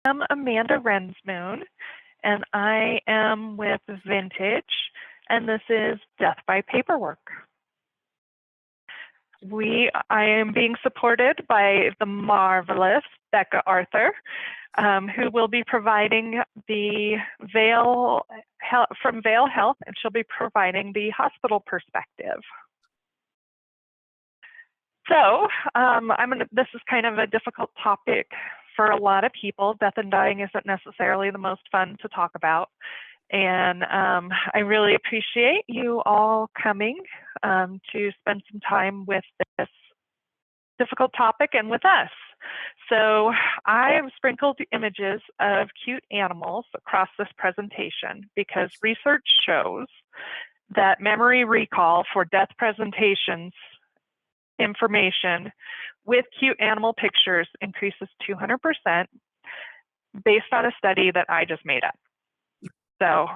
I'm Amanda Rensmoon, and I am with Vintage, and this is Death by Paperwork. I am being supported by the marvelous Becca Arthur, who will be providing the from Vail Health, and she'll be providing the hospital perspective. So this is kind of a difficult topic for a lot of people. Death and dying isn't necessarily the most fun to talk about. And I really appreciate you all coming to spend some time with this difficult topic and with us. So I have sprinkled images of cute animals across this presentation because research shows that memory recall for death presentations information with cute animal pictures increases 200% based on a study that I just made up. So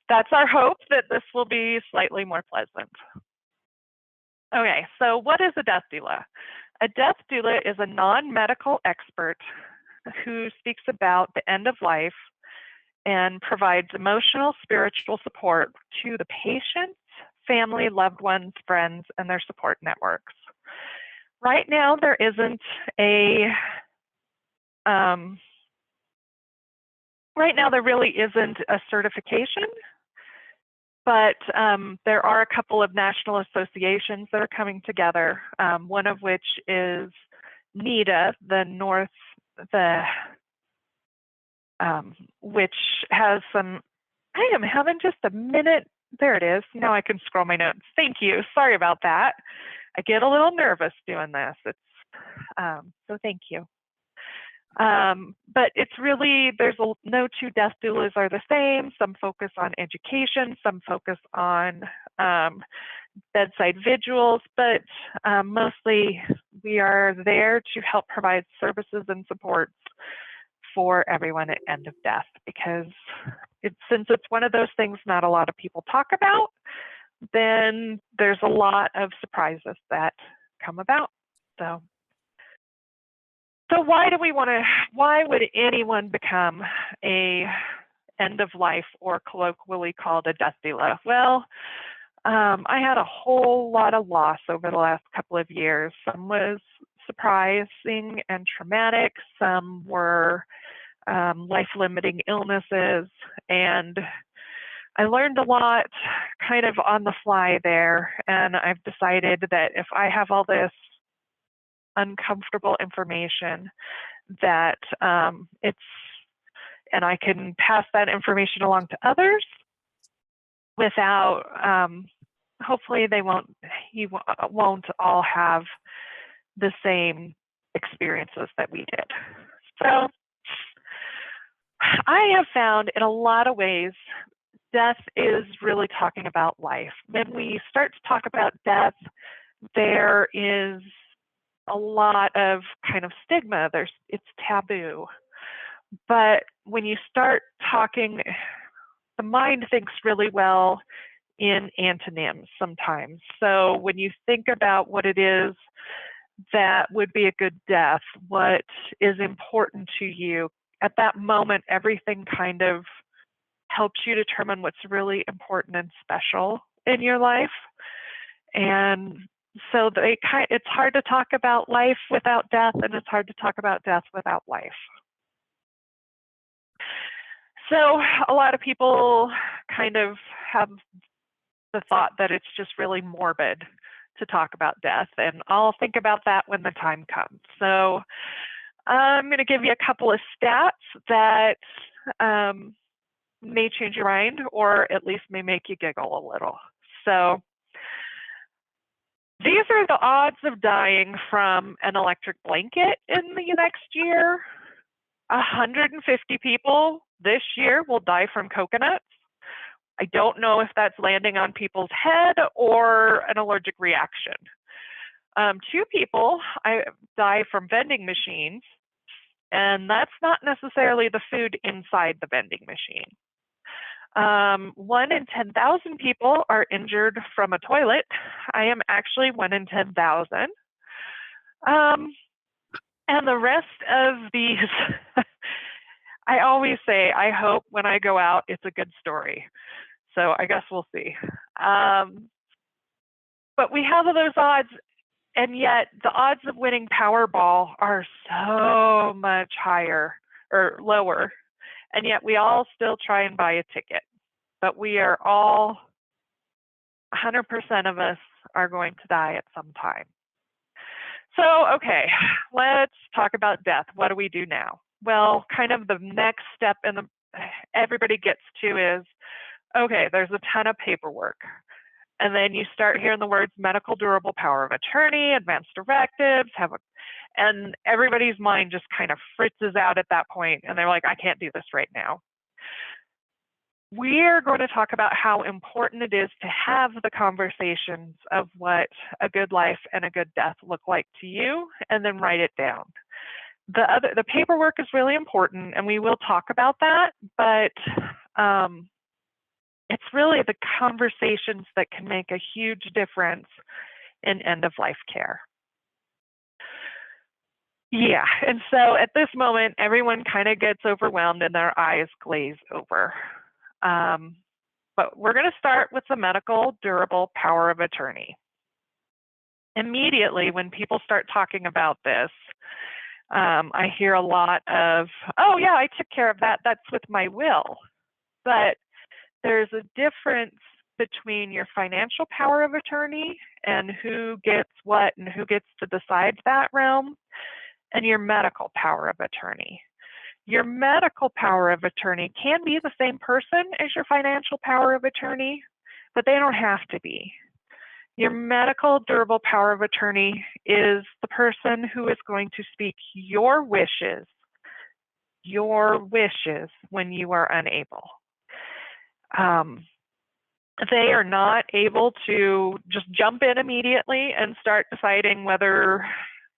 that's our hope, that this will be slightly more pleasant. Okay, so what is a death doula? A death doula is a non-medical expert who speaks about the end of life and provides emotional, spiritual support to the patient, family, loved ones, friends, and their support networks. Right now, there isn't a right now there really isn't a certification, but there are a couple of national associations that are coming together. One of which is NEDA, which has some. I am having just a minute. There it is. Now I can scroll my notes. Thank you. Sorry about that. I get a little nervous doing this. So thank you. But it's really, no two death doulas are the same. Some focus on education, some focus on bedside vigils, but mostly we are there to help provide services and supports for everyone at end of death, because since it's one of those things not a lot of people talk about, then there's a lot of surprises that come about. So why would anyone become a end of life, or colloquially called a death doula? Well, I had a whole lot of loss over the last couple of years. Some was surprising and traumatic, some were life-limiting illnesses, and I learned a lot kind of on the fly there, and I've decided that if I have all this uncomfortable information, that and I can pass that information along to others without, hopefully you won't all have the same experiences that we did. So I have found in a lot of ways, death is really talking about life. When we start to talk about death, there is a lot of kind of stigma. It's taboo. But when you start talking, the mind thinks really well in antonyms sometimes. So when you think about what it is that would be a good death, what is important to you, at that moment, everything kind of helps you determine what's really important and special in your life. And so it's hard to talk about life without death, and it's hard to talk about death without life. So a lot of people kind of have the thought that it's just really morbid to talk about death, and I'll think about that when the time comes. So I'm going to give you a couple of stats that may change your mind, or at least may make you giggle a little. So these are the odds of dying from an electric blanket in the next year. 150 people this year will die from coconuts. I don't know if that's landing on people's head or an allergic reaction. 2 people die from vending machines, and that's not necessarily the food inside the vending machine. 1 in 10,000 people are injured from a toilet. I am actually 1 in 10,000. And the rest of these I always say, I hope when I go out, it's a good story. So I guess we'll see. But we have those odds, and yet the odds of winning Powerball are so much higher or lower. And yet we all still try and buy a ticket. But we are all, 100% of us are going to die at some time. So, okay, let's talk about death. What do we do now? Well, kind of the next step everybody gets to is, okay, there's a ton of paperwork. And then you start hearing the words medical durable power of attorney, advance directives, and everybody's mind just kind of fritzes out at that point, and they're like, I can't do this right now. We're going to talk about how important it is to have the conversations of what a good life and a good death look like to you, and then write it down. The paperwork is really important, and we will talk about that, but it's really the conversations that can make a huge difference in end-of-life care. Yeah, and so at this moment, everyone kind of gets overwhelmed and their eyes glaze over. But we're going to start with the medical durable power of attorney. Immediately, when people start talking about this, I hear a lot of, oh yeah, I took care of that. That's with my will. But there's a difference between your financial power of attorney and who gets what and who gets to decide that realm, and your medical power of attorney. Your medical power of attorney can be the same person as your financial power of attorney, but they don't have to be. Your medical durable power of attorney is the person who is going to speak your wishes when you are unable. They are not able to just jump in immediately and start deciding whether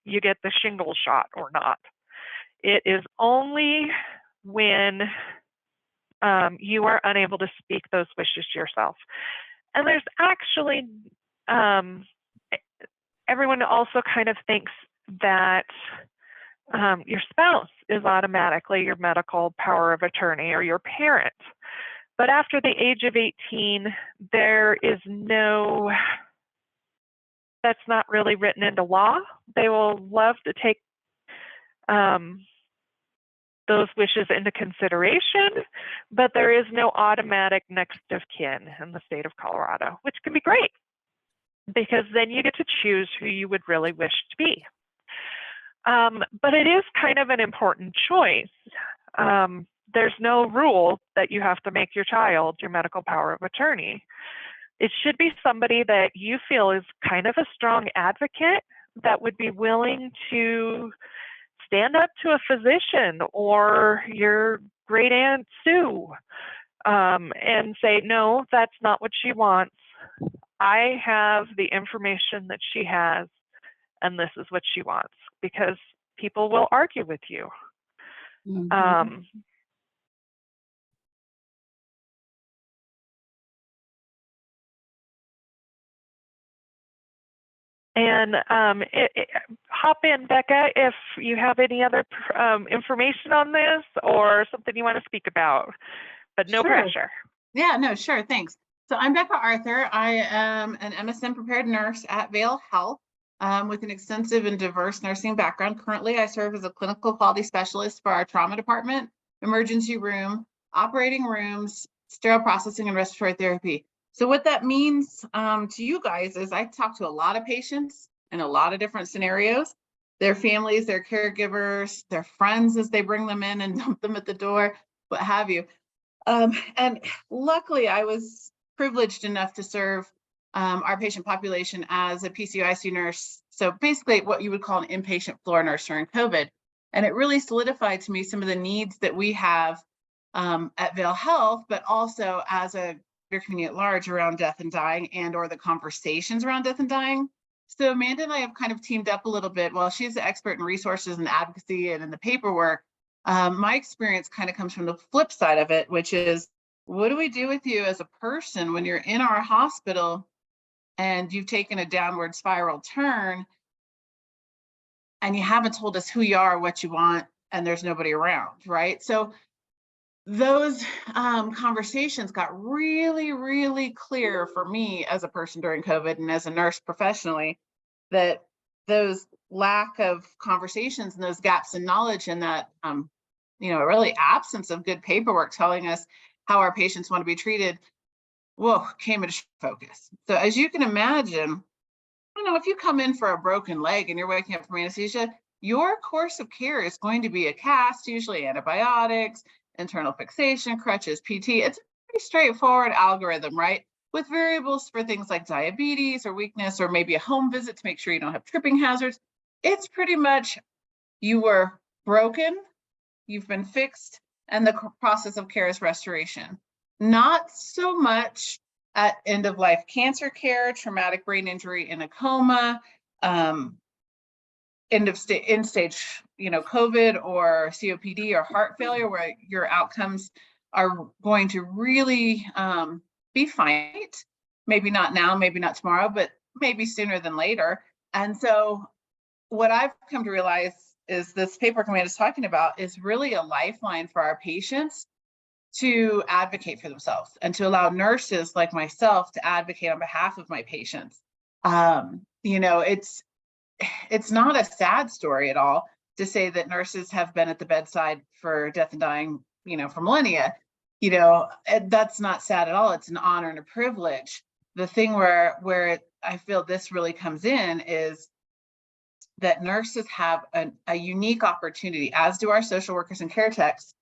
you get the shingle shot or not. It is only when you are unable to speak those wishes yourself. And there's actually, everyone also kind of thinks that your spouse is automatically your medical power of attorney, or your parent. But after the age of 18, there is that's not really written into law. They will love to take those wishes into consideration, but there is no automatic next of kin in the state of Colorado, which can be great, because then you get to choose who you would really wish to be. But it is kind of an important choice. There's no rule that you have to make your child your medical power of attorney. It should be somebody that you feel is kind of a strong advocate that would be willing to stand up to a physician or your great aunt Sue and say, no, that's not what she wants. I have the information that she has, and this is what she wants, because people will argue with you. Mm-hmm. And hop in, Becca, if you have any other information on this or something you want to speak about, but no pressure. Yeah, no, sure, thanks. So I'm Becca Arthur. I am an MSN prepared nurse at Vail Health with an extensive and diverse nursing background. Currently, I serve as a clinical quality specialist for our trauma department, emergency room, operating rooms, sterile processing, and respiratory therapy. So what that means to you guys is I talk to a lot of patients in a lot of different scenarios, their families, their caregivers, their friends as they bring them in and dump them at the door, what have you. And luckily, I was privileged enough to serve our patient population as a PCU/ICU nurse. So basically what you would call an inpatient floor nurse during COVID. And it really solidified to me some of the needs that we have at Vail Health, but also as a community at large around death and dying, and or the conversations around death and dying. So Amanda and I have kind of teamed up a little bit. While she's the expert in resources and advocacy and in the paperwork, my experience kind of comes from the flip side of it, which is, what do we do with you as a person when you're in our hospital and you've taken a downward spiral turn and you haven't told us who you are, what you want, and there's nobody around, right? So those conversations got really, really clear for me as a person during COVID and as a nurse professionally, that those lack of conversations and those gaps in knowledge and that, really absence of good paperwork telling us how our patients want to be treated, whoa, came into focus. So as you can imagine, if you come in for a broken leg and you're waking up from anesthesia, your course of care is going to be a cast, usually antibiotics, internal fixation, crutches, PT. It's a pretty straightforward algorithm, right? With variables for things like diabetes or weakness, or maybe a home visit to make sure you don't have tripping hazards. It's pretty much you were broken, you've been fixed, and the process of care is restoration. Not so much at end of life cancer care, traumatic brain injury in a coma, end stage, COVID or COPD or heart failure, where your outcomes are going to really be finite. Maybe not now, maybe not tomorrow, but maybe sooner than later. And so what I've come to realize is this paper Amanda is talking about is really a lifeline for our patients to advocate for themselves and to allow nurses like myself to advocate on behalf of my patients. It's not a sad story at all to say that nurses have been at the bedside for death and dying, for millennia. That's not sad at all. It's an honor and a privilege. The thing where I feel this really comes in is that nurses have a unique opportunity, as do our social workers and care techs,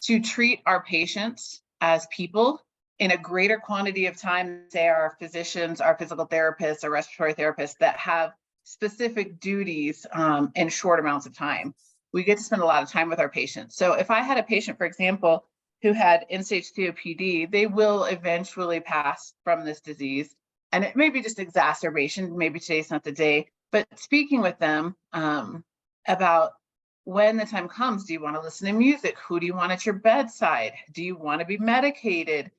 to treat our patients as people in a greater quantity of time, say our physicians, our physical therapists, our respiratory therapists that have specific duties in short amounts of time. We get to spend a lot of time with our patients. So if I had a patient, for example, who had end-stage COPD, they will eventually pass from this disease. And it may be just exacerbation, maybe today's not the day, but speaking with them about when the time comes, do you want to listen to music? Who do you want at your bedside? Do you want to be medicated?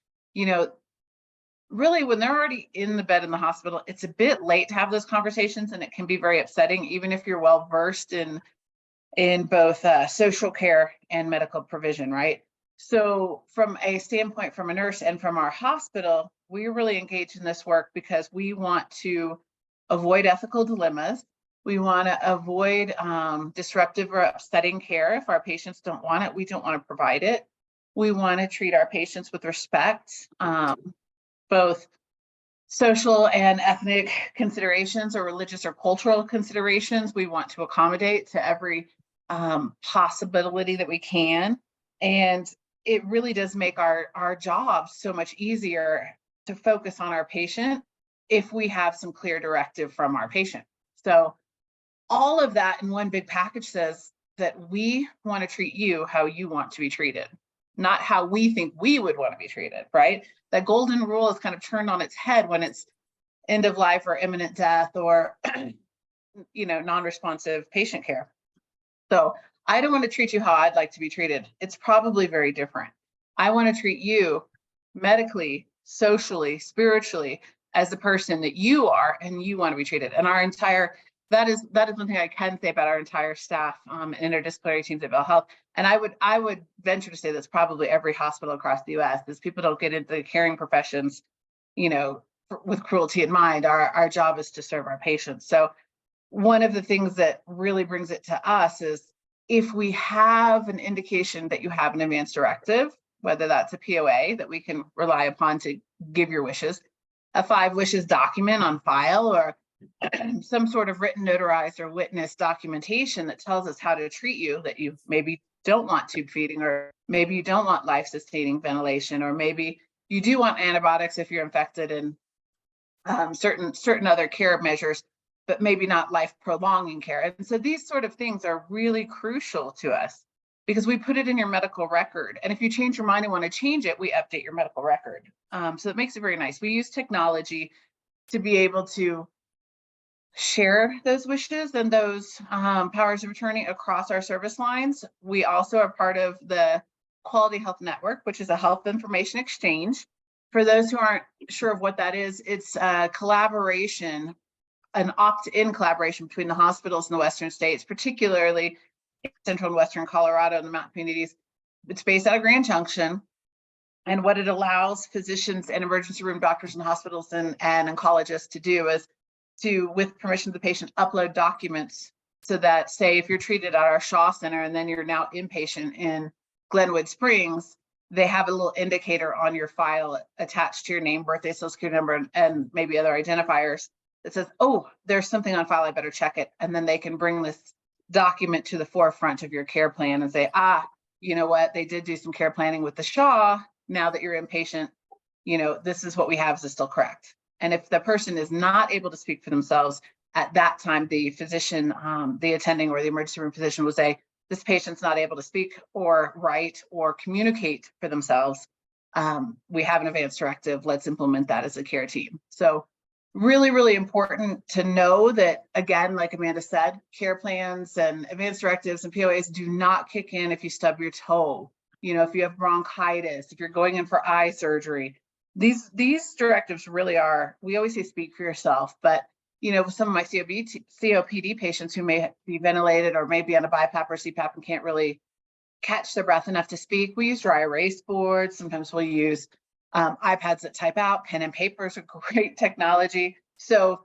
Really, when they're already in the bed in the hospital, it's a bit late to have those conversations, and it can be very upsetting, even if you're well versed in both social care and medical provision, right? So from a standpoint from a nurse and from our hospital, we're really engaged in this work because we want to avoid ethical dilemmas. We want to avoid disruptive or upsetting care. If our patients don't want it, we don't want to provide it. We want to treat our patients with respect, both social and ethnic considerations or religious or cultural considerations. We want to accommodate to every possibility that we can. And it really does make our job so much easier to focus on our patient if we have some clear directive from our patient. So all of that in one big package says that we want to treat you how you want to be treated, not how we think we would want to be treated, right? That golden rule is kind of turned on its head when it's end of life or imminent death or non-responsive patient care. So I don't want to treat you how I'd like to be treated. It's probably very different. I want to treat you medically, socially, spiritually as the person that you are and you want to be treated. And that is one thing I can say about our entire staff and interdisciplinary teams at Vail Health. And I would venture to say that's probably every hospital across the U.S. is people don't get into the caring professions, with cruelty in mind. Our job is to serve our patients. So one of the things that really brings it to us is if we have an indication that you have an advance directive, whether that's a POA that we can rely upon to give your wishes, a 5 wishes document on file, or some sort of written, notarized, or witness documentation that tells us how to treat you, that you maybe don't want tube feeding, or maybe you don't want life-sustaining ventilation, or maybe you do want antibiotics if you're infected, and certain other care measures, but maybe not life-prolonging care. And so these sort of things are really crucial to us because we put it in your medical record. And if you change your mind and want to change it, we update your medical record. So it makes it very nice. We use technology to be able to share those wishes and those powers of attorney across our service lines. We also are part of the Quality Health Network, which is a health information exchange. For those who aren't sure of what that is, it's a collaboration, an opt-in collaboration between the hospitals in the Western states, particularly Central and Western Colorado and the mountain communities, It's based out of Grand Junction. And what it allows physicians and emergency room doctors and hospitals and oncologists to do is to, with permission of the patient, upload documents so that, say, if you're treated at our Shaw Center and then you're now inpatient in Glenwood Springs, they have a little indicator on your file attached to your name, birthday, social security number, and maybe other identifiers that says, oh, there's something on file, I better check it. And then they can bring this document to the forefront of your care plan and say, you know what, they did do some care planning with the Shaw. Now that you're inpatient, this is what we have. Is this still correct? And if the person is not able to speak for themselves, at that time, the physician, the attending or the emergency room physician will say, this patient's not able to speak or write or communicate for themselves. We have an advance directive. Let's implement that as a care team. So really, really important to know that, again, like Amanda said, care plans and advance directives and POAs do not kick in if you stub your toe. If you have bronchitis, if you're going in for eye surgery, these directives really are, we always say speak for yourself, but some of my COPD patients who may be ventilated or may be on a BiPAP or CPAP and can't really catch their breath enough to speak, we use dry erase boards. Sometimes we'll use iPads that type out. Pen and paper is a great technology. So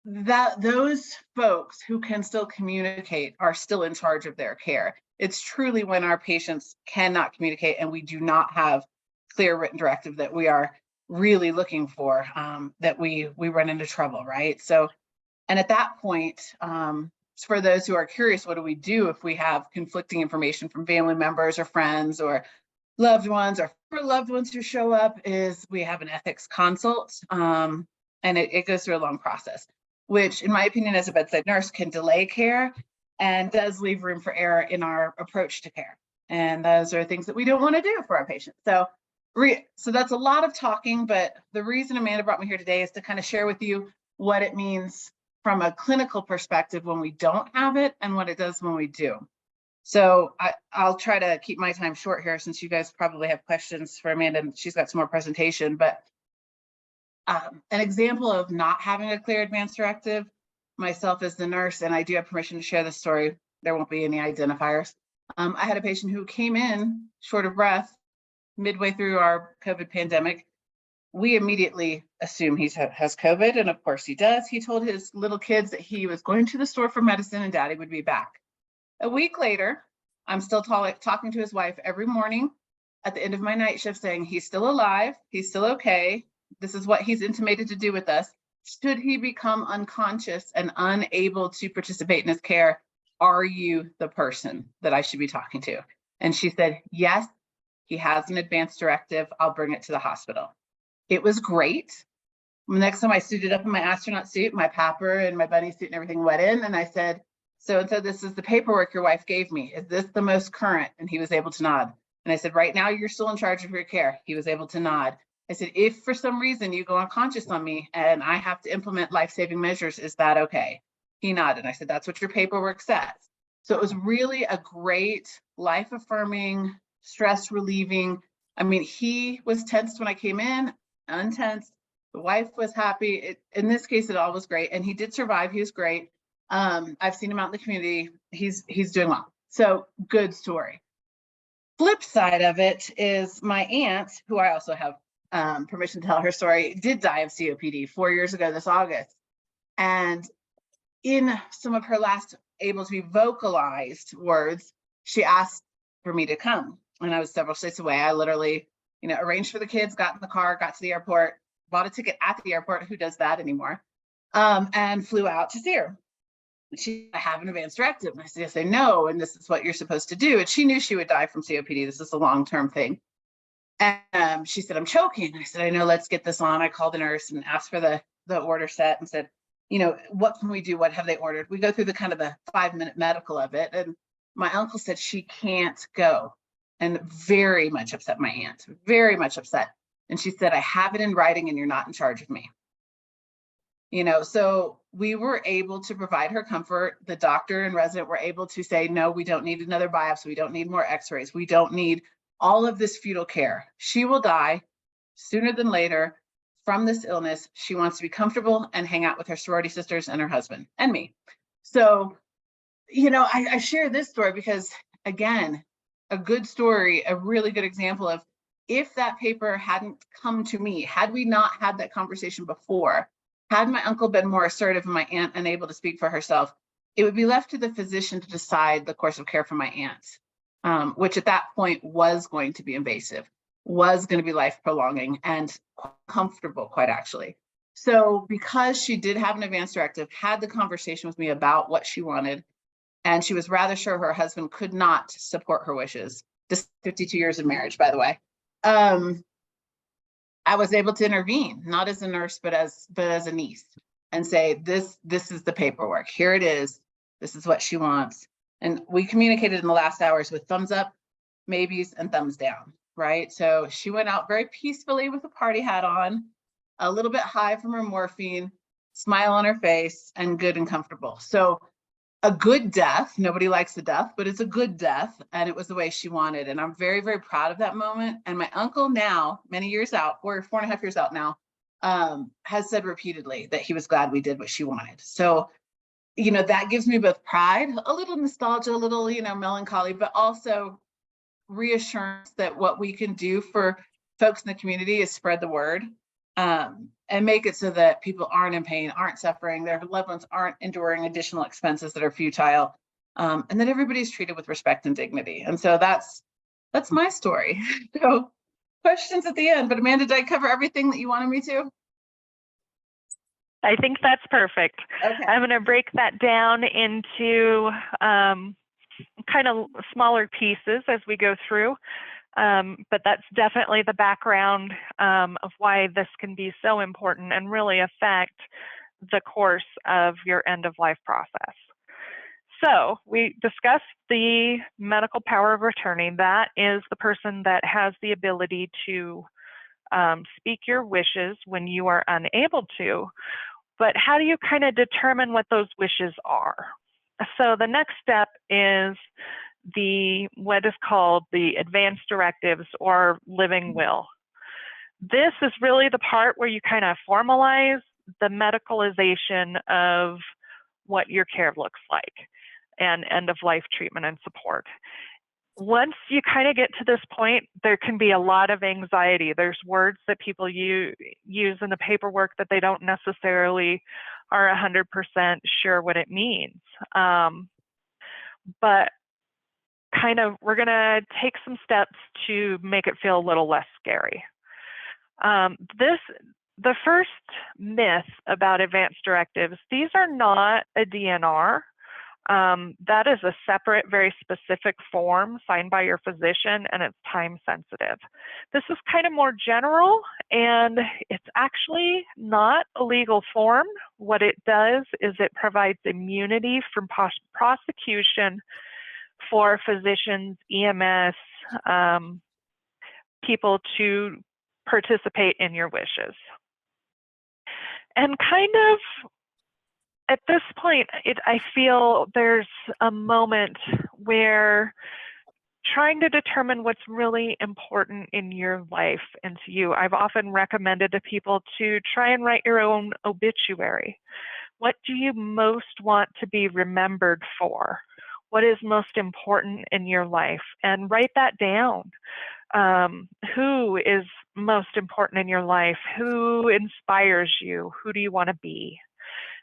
those folks who can still communicate are still in charge of their care. It's truly when our patients cannot communicate and we do not have clear written directive that we are really looking for, that we run into trouble, right? So, and at that point, for those who are curious, what do we do if we have conflicting information from family members or friends or loved ones, or for loved ones who show up, is we have an ethics consult, and it goes through a long process, which in my opinion as a bedside nurse can delay care and does leave room for error in our approach to care. And those are things that we don't want to do for our patients. So that's a lot of talking, but the reason Amanda brought me here today is to kind of share with you what it means from a clinical perspective when we don't have it and what it does when we do. So I'll try to keep my time short here since you guys probably have questions for Amanda and she's got some more presentation, but an example of not having a clear advance directive, myself as the nurse, and I do have permission to share this story, there won't be any identifiers. I had a patient who came in short of breath midway through our COVID pandemic. We immediately assume he has COVID, and of course he does. He told his little kids that he was going to the store for medicine and daddy would be back. A week later, I'm still talking to his wife every morning at the end of my night shift saying, he's still alive, he's still okay. This is what he's intimated to do with us. Should he become unconscious and unable to participate in his care, are you the person that I should be talking to? And she said, yes, he has an advance directive. I'll bring it to the hospital. It was great. The next time I suited up in my astronaut suit, my PAPR and my bunny suit and everything went in, and I said, so this is the paperwork your wife gave me. Is this the most current? And he was able to nod. And I said, right now you're still in charge of your care. He was able to nod. I said, if for some reason you go unconscious on me and I have to implement life-saving measures, is that okay? He nodded. I said, that's what your paperwork says. So it was really a great life-affirming, stress-relieving. I mean, he was tensed when I came in, untensed. The wife was happy. In this case, it all was great. And he did survive. He was great. I've seen him out in the community. He's doing well. So good story. Flip side of it is my aunt, who I also have permission to tell her story, did die of COPD 4 years ago this August. And in some of her last able to be vocalized words, she asked for me to come. And I was several states away. I literally, arranged for the kids, got in the car, got to the airport, bought a ticket at the airport. Who does that anymore? And flew out to see her. She, I have an advance directive. And I said, yes, I know. And this is what you're supposed to do. And she knew she would die from COPD. This is a long-term thing. And she said, I'm choking. I said, I know, let's get this on. I called the nurse and asked for the order set and said, what can we do? What have they ordered? We go through the kind of the 5-minute medical of it. And my uncle said, she can't go. And very much upset my aunt, very much upset. And she said, I have it in writing and you're not in charge of me. So we were able to provide her comfort. The doctor and resident were able to say, no, we don't need another biopsy. We don't need more x-rays. We don't need all of this futile care. She will die sooner than later from this illness. She wants to be comfortable and hang out with her sorority sisters and her husband and me. So, I share this story because, again, a good story, a really good example of, if that paper hadn't come to me, had we not had that conversation before, had my uncle been more assertive and my aunt unable to speak for herself, it would be left to the physician to decide the course of care for my aunt, which at that point was going to be invasive, was going to be life prolonging and comfortable, quite actually. So because she did have an advance directive, had the conversation with me about what she wanted, and she was rather sure her husband could not support her wishes, just 52 years of marriage, by the way. I was able to intervene, not as a nurse, but as a niece, and say, this is the paperwork. Here it is. This is what she wants. And we communicated in the last hours with thumbs up, maybes, and thumbs down, right? So she went out very peacefully with a party hat on, a little bit high from her morphine, smile on her face, and good and comfortable. So a good death. Nobody likes the death, but it's a good death. And it was the way she wanted. And I'm very, very proud of that moment. And my uncle now, many years out, or 4.5 years out now, has said repeatedly that he was glad we did what she wanted. So, that gives me both pride, a little nostalgia, a little, melancholy, but also reassurance that what we can do for folks in the community is spread the word, and make it so that people aren't in pain, aren't suffering, their loved ones aren't enduring additional expenses that are futile, and that everybody's treated with respect and dignity. And so that's my story. So questions at the end, but Amanda, did I cover everything that you wanted me to? I think that's perfect. Okay. I'm going to break that down into kind of smaller pieces as we go through. But that's definitely the background of why this can be so important and really affect the course of your end of life process. So we discussed the medical power of attorney. That is the person that has the ability to speak your wishes when you are unable to. But how do you kind of determine what those wishes are? So the next step is what is called the advance directives or living will. This is really the part where you kind of formalize the medicalization of what your care looks like and end of life treatment and support. Once you kind of get to this point, there can be a lot of anxiety. There's words that people use in the paperwork that they don't necessarily are 100% sure what it means. But kind of, we're going to take some steps to make it feel a little less scary. The first myth about advance directives, these are not a DNR. That is a separate, very specific form signed by your physician, and it's time sensitive. This is kind of more general, and it's actually not a legal form. What it does is it provides immunity from prosecution for physicians, EMS, people to participate in your wishes. And kind of at this point, I feel there's a moment where trying to determine what's really important in your life and to you. I've often recommended to people to try and write your own obituary. What do you most want to be remembered for? What is most important in your life? And write that down. Who is most important in your life? Who inspires you? Who do you want to be?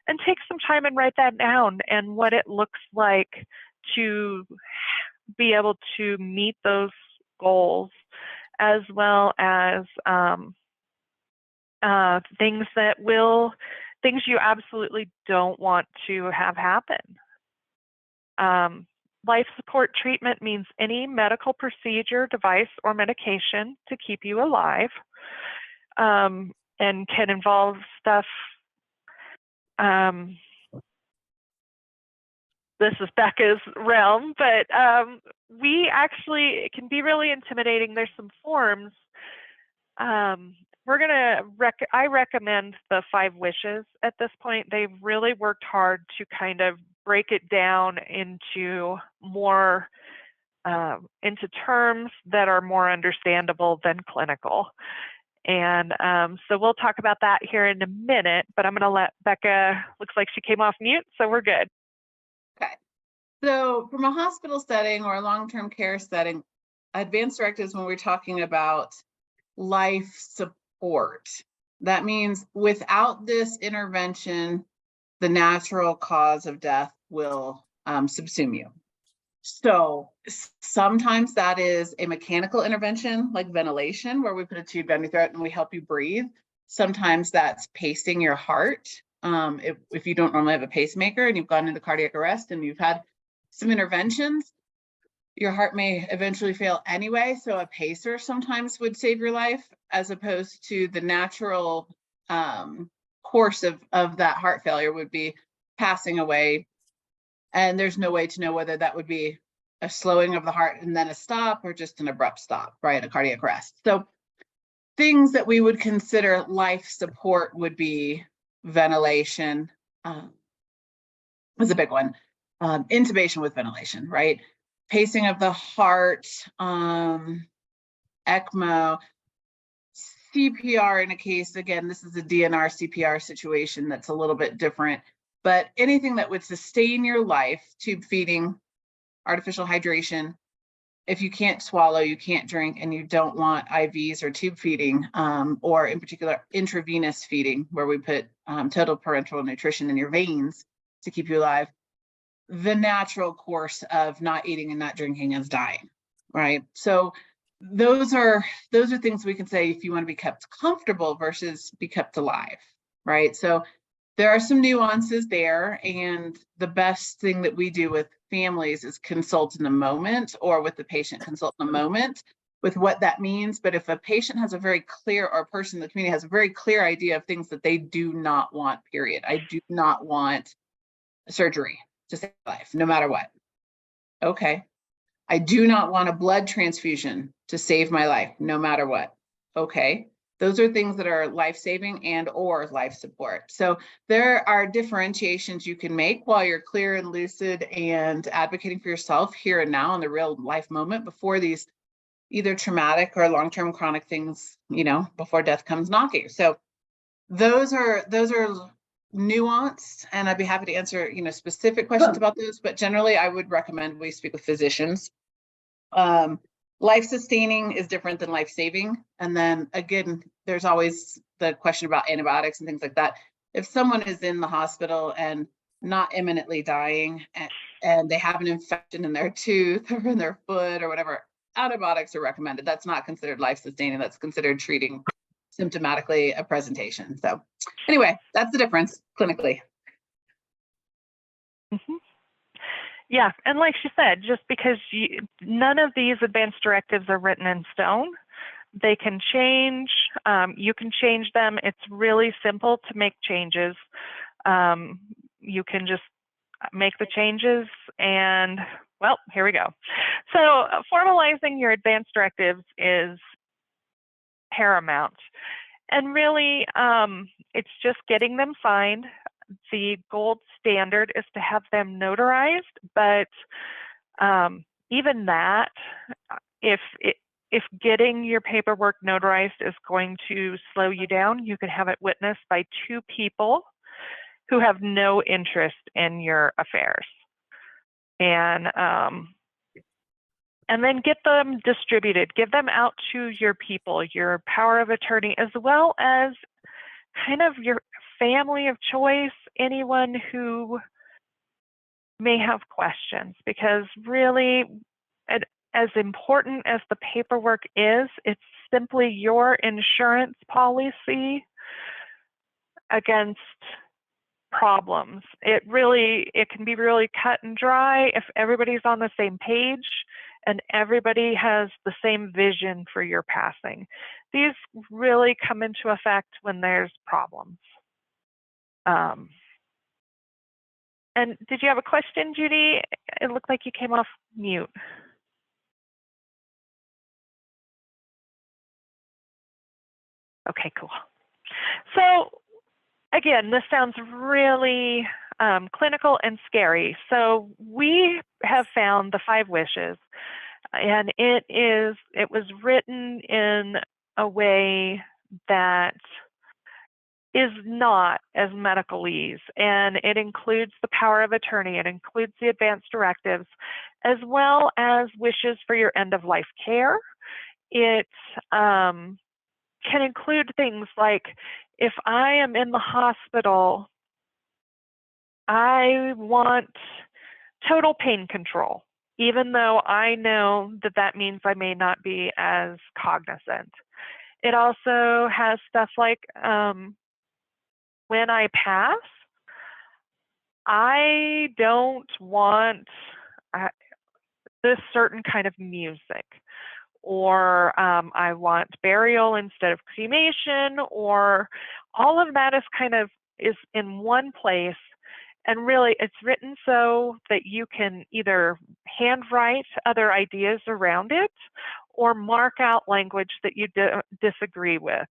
And take some time and write that down and what it looks like to be able to meet those goals, as well as things you absolutely don't want to have happen. Life support treatment means any medical procedure, device, or medication to keep you alive, and can involve stuff. This is Becca's realm, but it can be really intimidating. There's some forms. I recommend the 5 wishes at this point. They've really worked hard to kind of break it down into more, into terms that are more understandable than clinical. And so we'll talk about that here in a minute, but I'm going to let Becca, looks like she came off mute, so we're good. Okay. So from a hospital setting or a long-term care setting, advanced directives when we're talking about life support. That means without this intervention, the natural cause of death will subsume you. So sometimes that is a mechanical intervention like ventilation, where we put a tube down your throat and we help you breathe. Sometimes that's pacing your heart. If you don't normally have a pacemaker and you've gone into cardiac arrest and you've had some interventions, your heart may eventually fail anyway. So a pacer sometimes would save your life, as opposed to the natural course of that heart failure would be passing away. And there's no way to know whether that would be a slowing of the heart and then a stop, or just an abrupt stop, right? A cardiac arrest. So things that we would consider life support would be ventilation, is a big one. Intubation with ventilation, right? Pacing of the heart, ECMO, CPR in a case, again, this is a DNR CPR situation that's a little bit different, but anything that would sustain your life, tube feeding, artificial hydration. If you can't swallow, you can't drink, and you don't want IVs or tube feeding, or in particular intravenous feeding, where we put total parenteral nutrition in your veins to keep you alive, the natural course of not eating and not drinking is dying, right? So those are things we can say if you want to be kept comfortable versus be kept alive, right? So there are some nuances there, and the best thing that we do with families is consult in the moment, or with the patient consult in the moment with what that means. But if a patient has a very clear, or a person in the community has a very clear idea of things that they do not want, period. I do not want surgery to save life, no matter what. Okay. I do not want a blood transfusion to save my life, no matter what. Okay. Those are things that are life-saving and or life support. So there are differentiations you can make while you're clear and lucid and advocating for yourself here and now in the real life moment, before these either traumatic or long-term chronic things, before death comes knocking. So those are nuanced, and I'd be happy to answer, specific questions about those, but generally I would recommend we speak with physicians. Life-sustaining is different than life-saving. And then again, there's always the question about antibiotics and things like that. If someone is in the hospital and not imminently dying, and they have an infection in their tooth or in their foot or whatever, antibiotics are recommended. That's not considered life-sustaining. That's considered treating symptomatically a presentation. So anyway, that's the difference clinically. Mm-hmm. Yeah, and like she said, just because none of these advanced directives are written in stone, they can change. You can change them. It's really simple to make changes. You can just make the changes, and well, here we go. So formalizing your advanced directives is paramount. And really, it's just getting them signed. The gold standard is to have them notarized, but even that, if getting your paperwork notarized is going to slow you down, you can have it witnessed by 2 people who have no interest in your affairs. And then get them distributed, give them out to your people, your power of attorney, as well as kind of your family of choice, anyone who may have questions, because really, as important as the paperwork is, it's simply your insurance policy against problems. It can be really cut and dry if everybody's on the same page and everybody has the same vision for your passing. These really come into effect when there's problems. And did you have a question, Judy? It looked like you came off mute. Okay, cool. So again, this sounds really clinical and scary. So we have found the 5 wishes, and it was written in a way that is not as medicalese, and it includes the power of attorney, it includes the advanced directives, as well as wishes for your end-of-life care. It can include things like, if I am in the hospital, I want total pain control, even though I know that that means I may not be as cognizant. It also has stuff like, when I pass, I don't want this certain kind of music, or I want burial instead of cremation, or all of that is in one place. And really, it's written so that you can either handwrite other ideas around it or mark out language that you disagree with.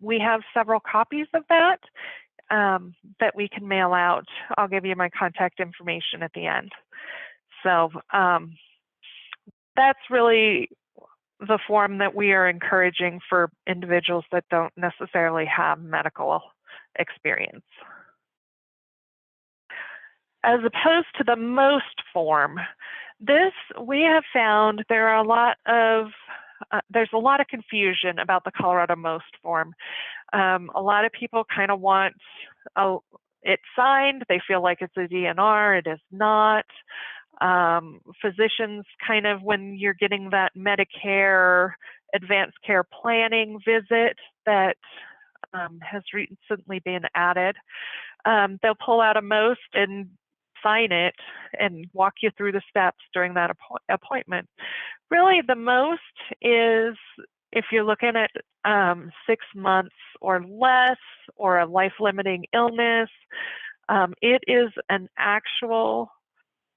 We have several copies of that that we can mail out. I'll give you my contact information at the end. So that's really the form that we are encouraging for individuals that don't necessarily have medical experience. As opposed to the most form, this, we have found there are there's a lot of confusion about the Colorado most form. A lot of people kind of want it signed. They feel like it's a DNR. It is not. Physicians kind of, when you're getting that Medicare advanced care planning visit that has recently been added, they'll pull out a most and sign it and walk you through the steps during that appointment. Really, the most is if you're looking at 6 months or less, or a life-limiting illness. It is an actual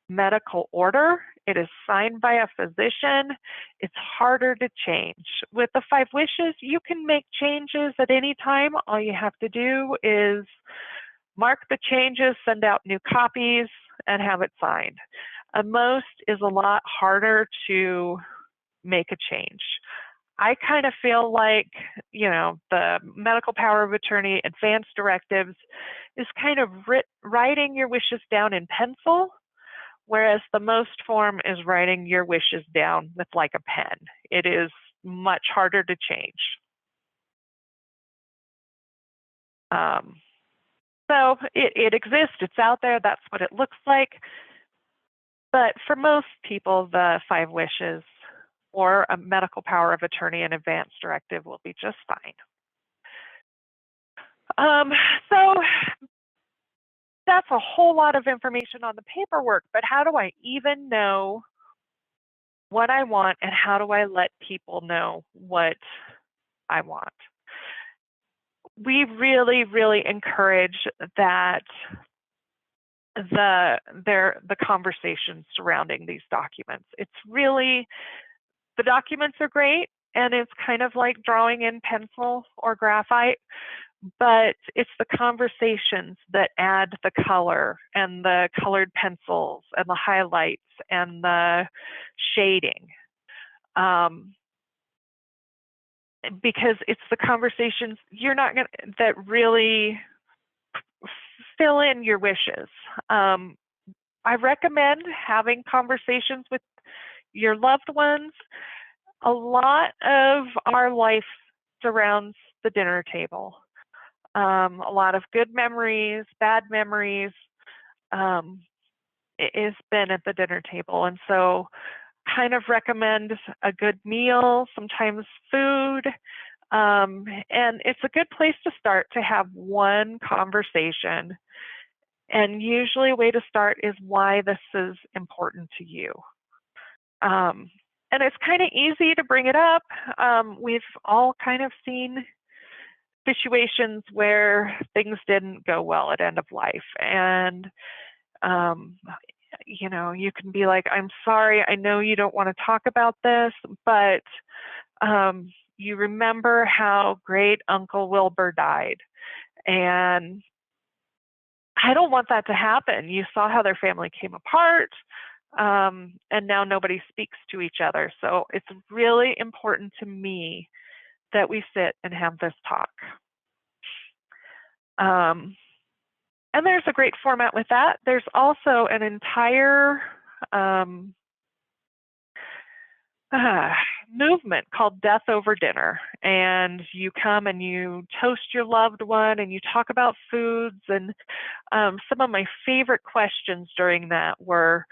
medical order. It is signed by a physician. It's harder to change. With the 5 wishes, you can make changes at any time. All you have to do is mark the changes, send out new copies, and have it signed. A most is a lot harder to make a change. I kind of feel like, the medical power of attorney, advanced directives, is kind of writing your wishes down in pencil, whereas the most form is writing your wishes down with like a pen. It is much harder to change. So it exists, it's out there, that's what it looks like. But for most people, the 5 wishes or a medical power of attorney and advance directive will be just fine. So that's a whole lot of information on the paperwork, but how do I even know what I want, and how do I let people know what I want? We really, really encourage that the conversations surrounding these documents. It's really, the documents are great, and it's kind of like drawing in pencil or graphite, but it's the conversations that add the color and the colored pencils and the highlights and the shading. Because it's the conversations that really fill in your wishes. I recommend having conversations with your loved ones. A lot of our life surrounds the dinner table. A lot of good memories, bad memories, it has been at the dinner table. And so kind of recommend a good meal, sometimes food. And it's a good place to start to have one conversation. And usually a way to start is why this is important to you. And it's kind of easy to bring it up. We've all kind of seen situations where things didn't go well at end of life. And, you can be like, I'm sorry, I know you don't want to talk about this, but you remember how great Uncle Wilbur died. And I don't want that to happen. You saw how their family came apart, and now nobody speaks to each other. So it's really important to me that we sit and have this talk. And there's a great format with that. There's also an entire movement called Death Over Dinner. And you come and you toast your loved one and you talk about foods. And some of my favorite questions during that were,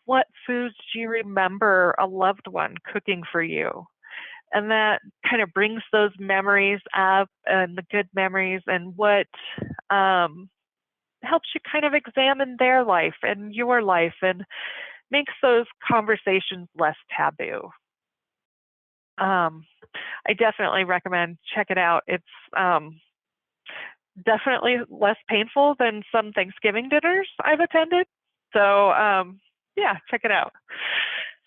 what foods do you remember a loved one cooking for you? And that kind of brings those memories up and the good memories, and what helps you kind of examine their life and your life and makes those conversations less taboo. I definitely recommend check it out. It's definitely less painful than some Thanksgiving dinners I've attended. So yeah, check it out.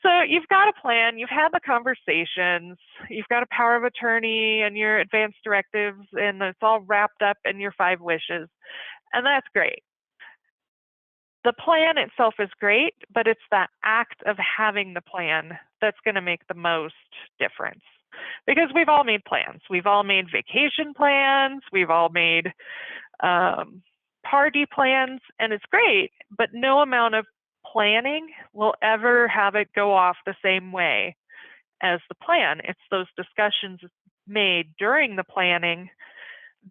So you've got a plan, you've had the conversations, you've got a power of attorney and your advance directives, and it's all wrapped up in your 5 wishes. And that's great. The plan itself is great, but it's that act of having the plan that's going to make the most difference. Because we've all made plans. We've all made vacation plans. We've all made party plans, and it's great, but no amount of planning will ever have it go off the same way as the plan. It's those discussions made during the planning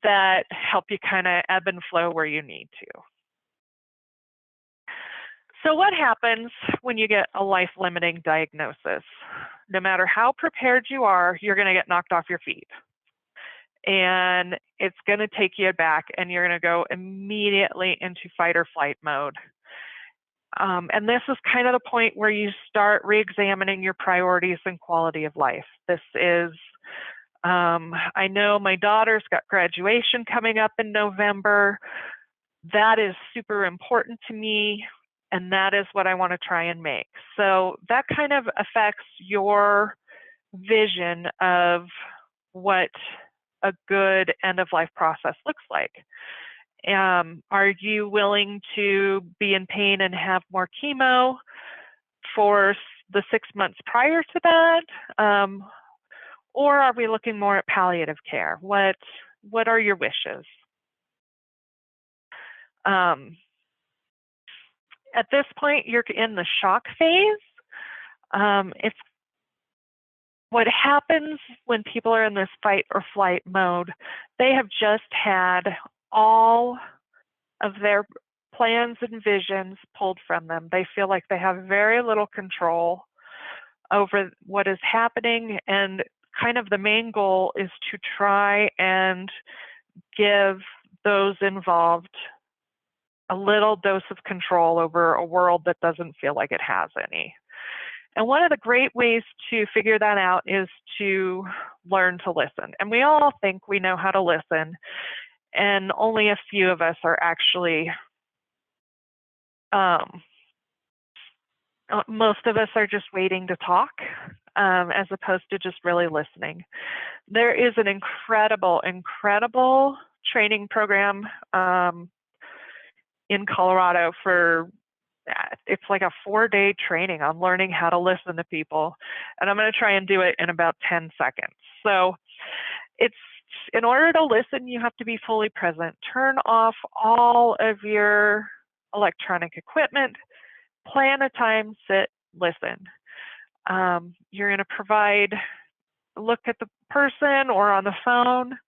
that help you kind of ebb and flow where you need to. So what happens when you get a life-limiting diagnosis? No matter how prepared you are, you're going to get knocked off your feet. And it's going to take you back, and you're going to go immediately into fight or flight mode. And this is kind of the point where you start re-examining your priorities and quality of life. This is, I know my daughter's got graduation coming up in November. That is super important to me, and that is what I want to try and make. So that kind of affects your vision of what a good end-of-life process looks like. Are you willing to be in pain and have more chemo for the 6 months prior to that? Or are we looking more at palliative care? What are your wishes? At this point, you're in the shock phase. It's what happens when people are in this fight or flight mode. They have just had all of their plans and visions pulled from them. They feel like they have very little control over what is happening, and kind of the main goal is to try and give those involved a little dose of control over a world that doesn't feel like it has any. And one of the great ways to figure that out is to learn to listen. And we all think we know how to listen, and only a few of us are actually, most of us are just waiting to talk, as opposed to just really listening. There is an incredible training program in Colorado for, it's like a 4-day training on learning how to listen to people. And I'm going to try and do it in about 10 seconds. So it's, in order to listen, you have to be fully present. Turn off all of your electronic equipment, plan a time, sit, listen. You're going to look at the person or on the phone,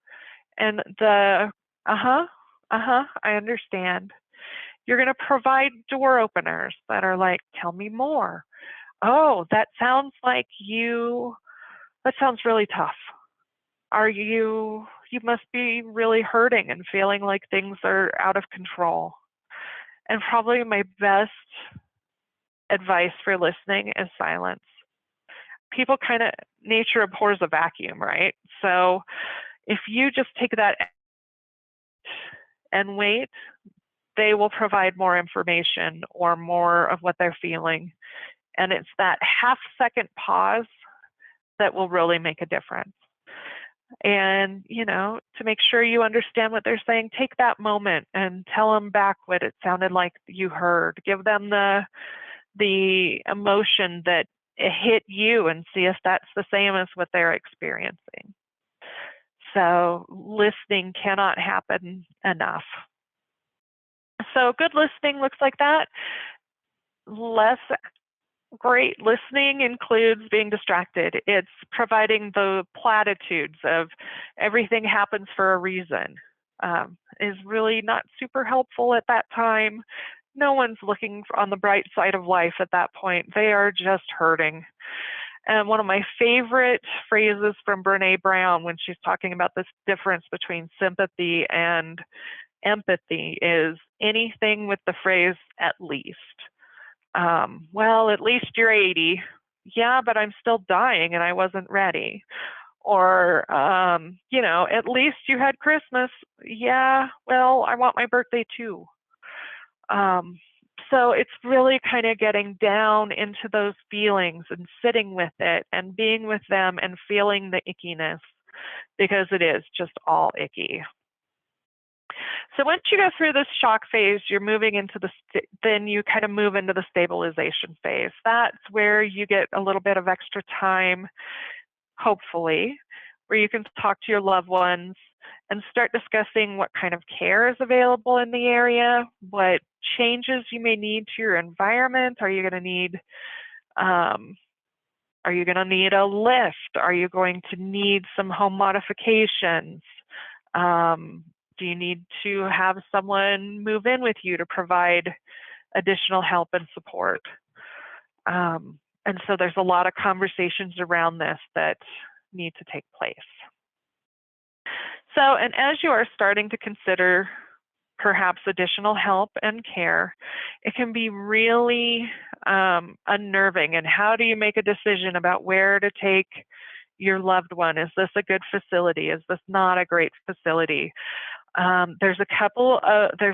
and the, I understand. You're going to provide door openers that are like, tell me more. Oh, that sounds really tough. You must be really hurting and feeling like things are out of control. And probably my best advice for listening is silence. People nature abhors a vacuum, right? So if you just take that and wait, they will provide more information or more of what they're feeling. And it's that half-second pause that will really make a difference. And, to make sure you understand what they're saying, take that moment and tell them back what it sounded like you heard. Give them the emotion that it hit you and see if that's the same as what they're experiencing. So listening cannot happen enough. So good listening looks like that. Less great listening includes being distracted. It's providing the platitudes of everything happens for a reason. Is really not super helpful at that time. No one's looking on the bright side of life at that point. They are just hurting. And one of my favorite phrases from Brene Brown when she's talking about this difference between sympathy and empathy is anything with the phrase at least. Well, at least you're 80. Yeah, but I'm still dying and I wasn't ready. Or, at least you had Christmas. Yeah, well, I want my birthday too. So it's really kind of getting down into those feelings and sitting with it and being with them and feeling the ickiness, because it is just all icky. So once you go through this shock phase, you're moving into then you kind of move into the stabilization phase. That's where you get a little bit of extra time, hopefully, where you can talk to your loved ones and start discussing what kind of care is available in the area, what changes you may need to your environment. Are you going to need a lift? Are you going to need some home modifications? Do you need to have someone move in with you to provide additional help and support? And so there's a lot of conversations around this that need to take place. So, and as you are starting to consider perhaps additional help and care, it can be really unnerving. And how do you make a decision about where to take your loved one? Is this a good facility? Is this not a great facility? There's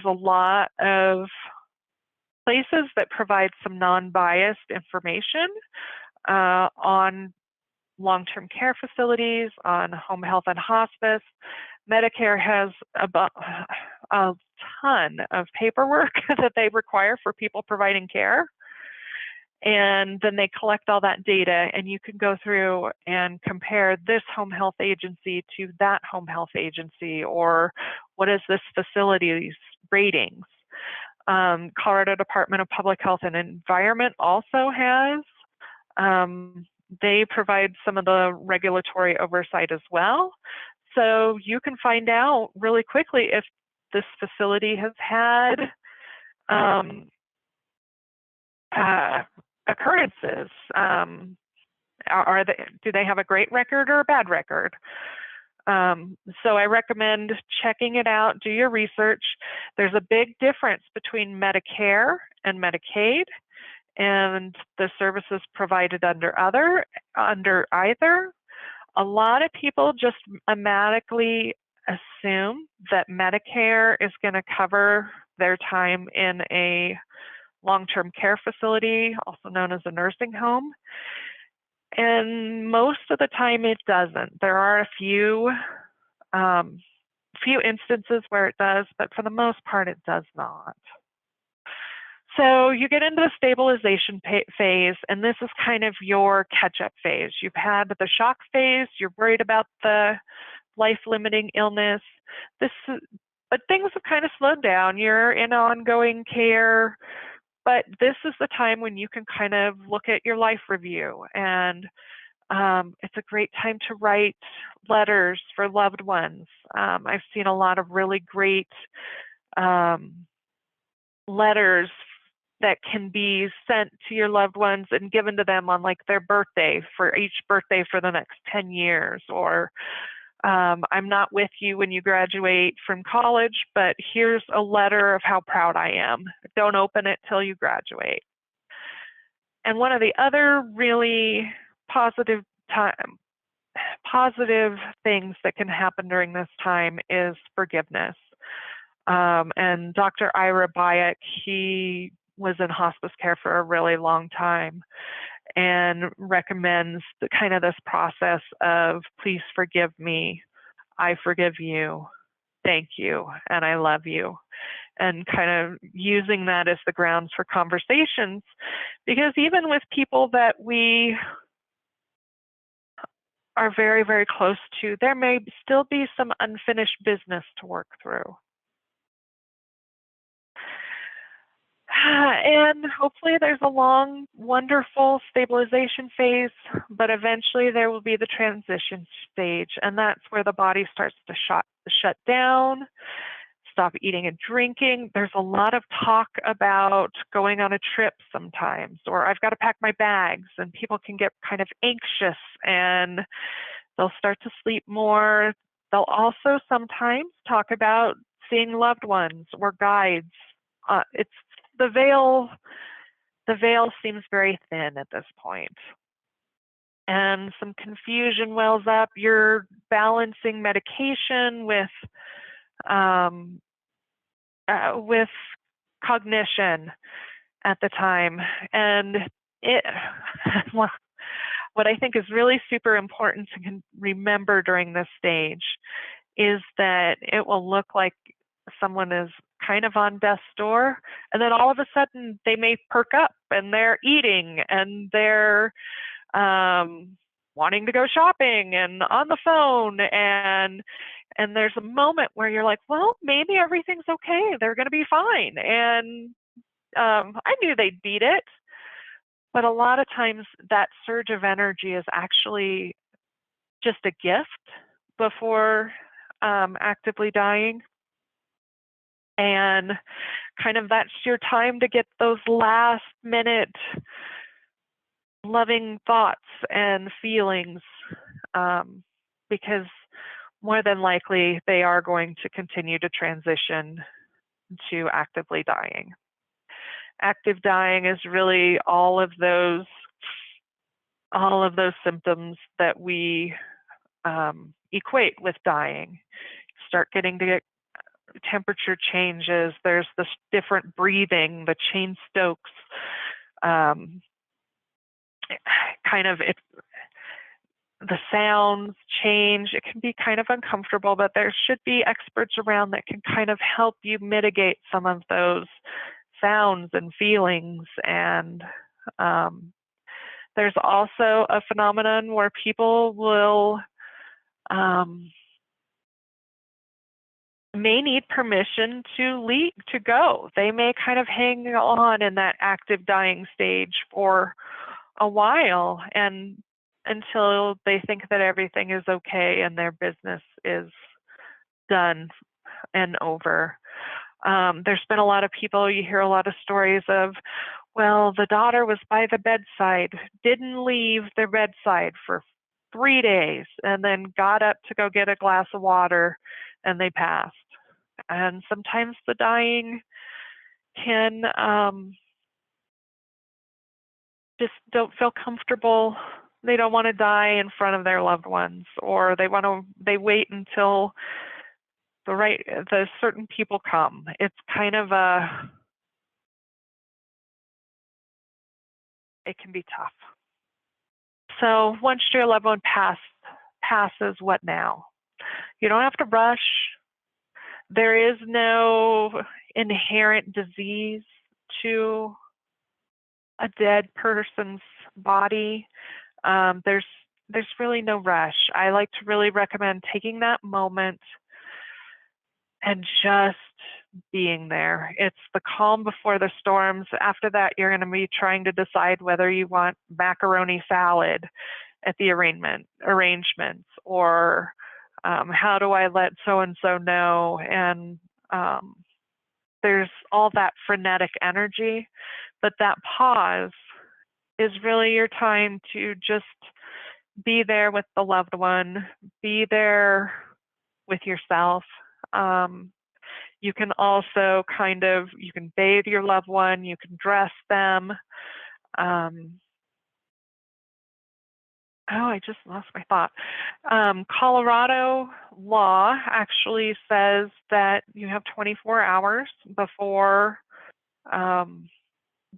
a lot of places that provide some non-biased information on long-term care facilities, on home health and hospice. Medicare has a ton of paperwork that they require for people providing care. And then they collect all that data, and you can go through and compare this home health agency to that home health agency, or what is this facility's ratings. Colorado Department of Public Health and Environment also has. They provide some of the regulatory oversight as well. So you can find out really quickly if this facility has had occurrences. Do they have a great record or a bad record? So I recommend checking it out, do your research. There's a big difference between Medicare and Medicaid and the services provided under either. A lot of people just automatically assume that Medicare is going to cover their time in a long-term care facility, also known as a nursing home. And most of the time it doesn't. There are a few instances where it does, but for the most part it does not. So you get into the stabilization phase, and this is kind of your catch-up phase. You've had the shock phase, you're worried about the life-limiting illness. But things have kind of slowed down. You're in ongoing care, but this is the time when you can kind of look at your life review, and it's a great time to write letters for loved ones. I've seen a lot of really great letters that can be sent to your loved ones and given to them on like their birthday, for each birthday for the next 10 years, or I'm not with you when you graduate from college, but here's a letter of how proud I am. Don't open it till you graduate. And one of the other really positive things that can happen during this time is forgiveness. And Dr. Ira Bayek, he was in hospice care for a really long time and recommends this process of please forgive me, I forgive you, thank you, and I love you. And kind of using that as the grounds for conversations, because even with people that we are very, very close to, there may still be some unfinished business to work through. And hopefully there's a long, wonderful stabilization phase, but eventually there will be the transition stage, and that's where the body starts to shut down, stop eating and drinking. There's a lot of talk about going on a trip sometimes, or I've got to pack my bags, and people can get kind of anxious and they'll start to sleep more. They'll also sometimes talk about seeing loved ones or guides. It's the veil. The veil seems very thin at this point, and some confusion wells up. You're balancing medication with cognition at the time, and it. What I think is really super important to remember during this stage is that it will look like someone is kind of on death's door, and then all of a sudden they may perk up and they're eating and they're wanting to go shopping and on the phone, and there's a moment where you're like, well, maybe everything's okay, they're going to be fine, and I knew they'd beat it. But a lot of times that surge of energy is actually just a gift before actively dying. And kind of that's your time to get those last minute loving thoughts and feelings, because more than likely they are going to continue to transition to actively dying. Active dying is really all of those symptoms that we equate with dying. Start getting to get temperature changes. There's this different breathing, the Cheyne-Stokes, the sounds change. It can be kind of uncomfortable, but there should be experts around that can kind of help you mitigate some of those sounds and feelings. And there's also a phenomenon where people will may need permission to leave, to go. They may kind of hang on in that active dying stage for a while, and until they think that everything is okay and their business is done and over. There's been a lot of people, you hear a lot of stories of, well, the daughter was by the bedside, didn't leave their bedside for 3 days, and then got up to go get a glass of water, and they passed. And sometimes the dying can just don't feel comfortable. They don't want to die in front of their loved ones, or they wait until the certain people come. It's kind of it can be tough. So once your loved one passes, what now? You don't have to rush. There is no inherent disease to a dead person's body. There's really no rush. I like to really recommend taking that moment and just being there. It's the calm before the storms. After that, you're going to be trying to decide whether you want macaroni salad at the arrangements, or how do I let so-and-so know? And there's all that frenetic energy, but that pause is really your time to just be there with the loved one, be there with yourself. You can also you can bathe your loved one, you can dress them. I just lost my thought. Colorado law actually says that you have 24 hours before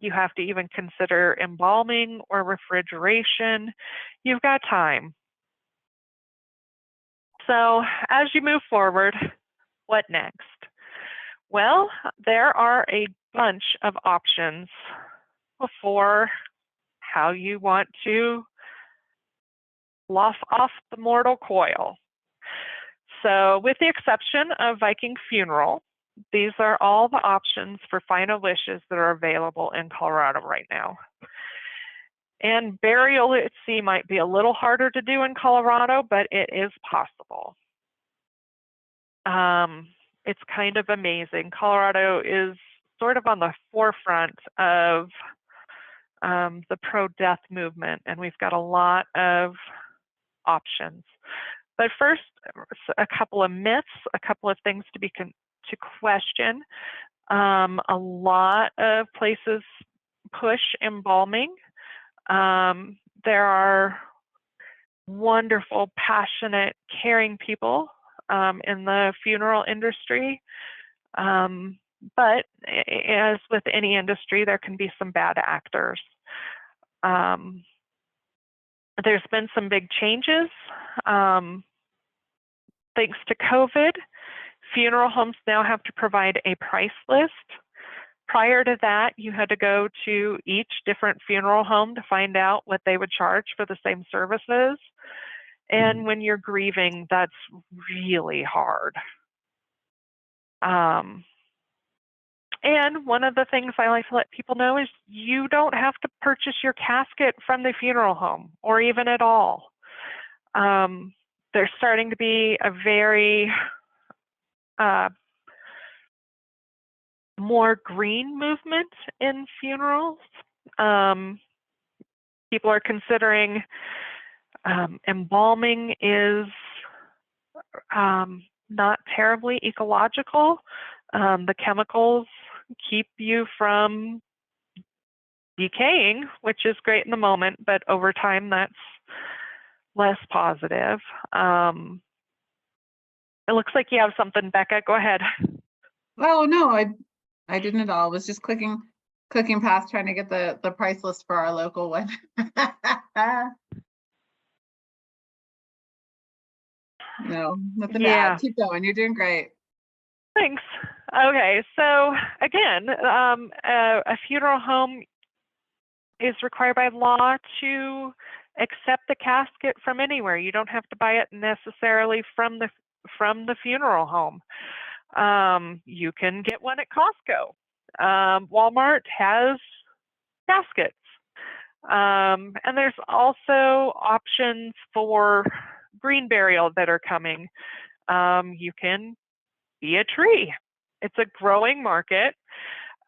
you have to even consider embalming or refrigeration. You've got time. So as you move forward, what next? Well, there are a bunch of options for how you want to lough off the mortal coil. So with the exception of Viking funeral, these are all the options for final wishes that are available in Colorado right now. And burial at sea might be a little harder to do in Colorado, but it is possible. It's kind of amazing. Colorado is sort of on the forefront of the pro-death movement, and we've got a lot of options. But first, a couple of myths, a couple of things to question. A lot of places push embalming. There are wonderful, passionate, caring people in the funeral industry. But as with any industry, there can be some bad actors. There's been some big changes. Thanks to COVID, funeral homes now have to provide a price list. Prior to that, you had to go to each different funeral home to find out what they would charge for the same services. And when you're grieving, that's really hard. And one of the things I like to let people know is you don't have to purchase your casket from the funeral home or even at all. There's starting to be a very more green movement in funerals. People are considering embalming is not terribly ecological. The chemicals keep you from decaying, which is great in the moment, but over time that's less positive. It looks like you have something, Becca. Go ahead. Oh, no, I didn't at all. I was just clicking past trying to get the price list for our local one. No, nothing to add. Keep going. You're doing great. Thanks. Okay, so again, a funeral home is required by law to accept the casket from anywhere. You don't have to buy it necessarily from the funeral home. You can get one at Costco. Walmart has caskets. And there's also options for green burial that are coming. You can be a tree. It's a growing market.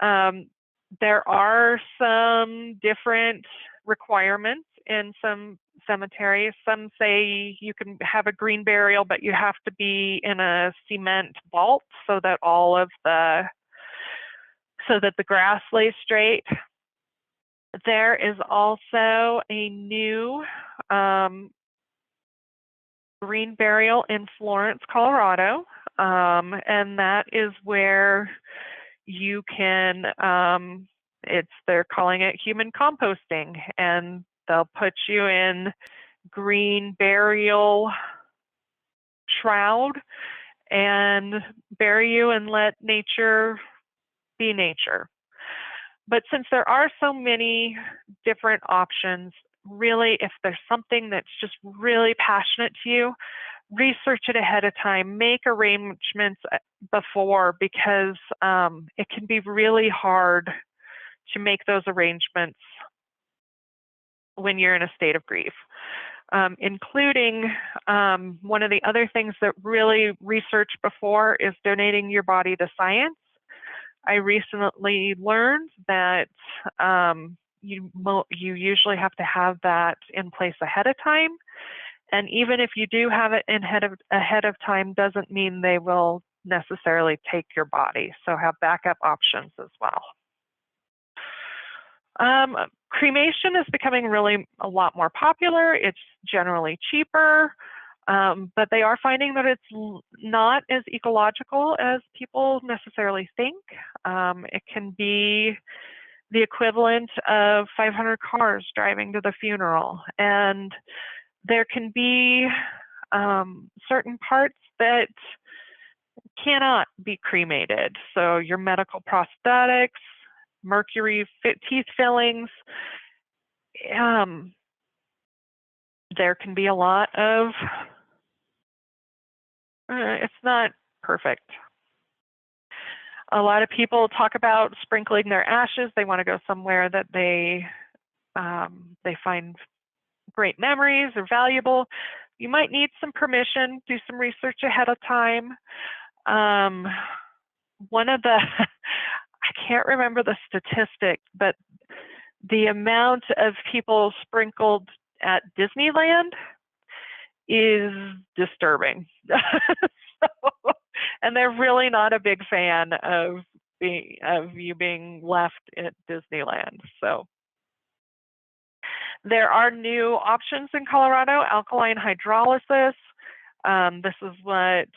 There are some different requirements in some cemeteries. Some say you can have a green burial, but you have to be in a cement vault so that the grass lays straight. There is also a new green burial in Florence, Colorado, and that is where you can, they're calling it human composting, and they'll put you in green burial shroud and bury you and let nature be nature. But since there are so many different options, really, if there's something that's just really passionate to you, research it ahead of time, make arrangements before, because it can be really hard to make those arrangements when you're in a state of grief. Including one of the other things that really research before is donating your body to science. I recently learned that you usually have to have that in place ahead of time. And even if you do have it ahead of time, doesn't mean they will necessarily take your body. So have backup options as well. Cremation is becoming really a lot more popular. It's generally cheaper, but they are finding that it's not as ecological as people necessarily think. It can be the equivalent of 500 cars driving to the funeral. And there can be certain parts that cannot be cremated. So your medical prosthetics, mercury teeth fillings, there can be a lot of, it's not perfect. A lot of people talk about sprinkling their ashes. They want to go somewhere that they find great memories or valuable. You might need some permission, do some research ahead of time. One of the, I can't remember the statistic, but the amount of people sprinkled at Disneyland is disturbing. And they're really not a big fan of you being left at Disneyland. So there are new options in Colorado, alkaline hydrolysis. This is what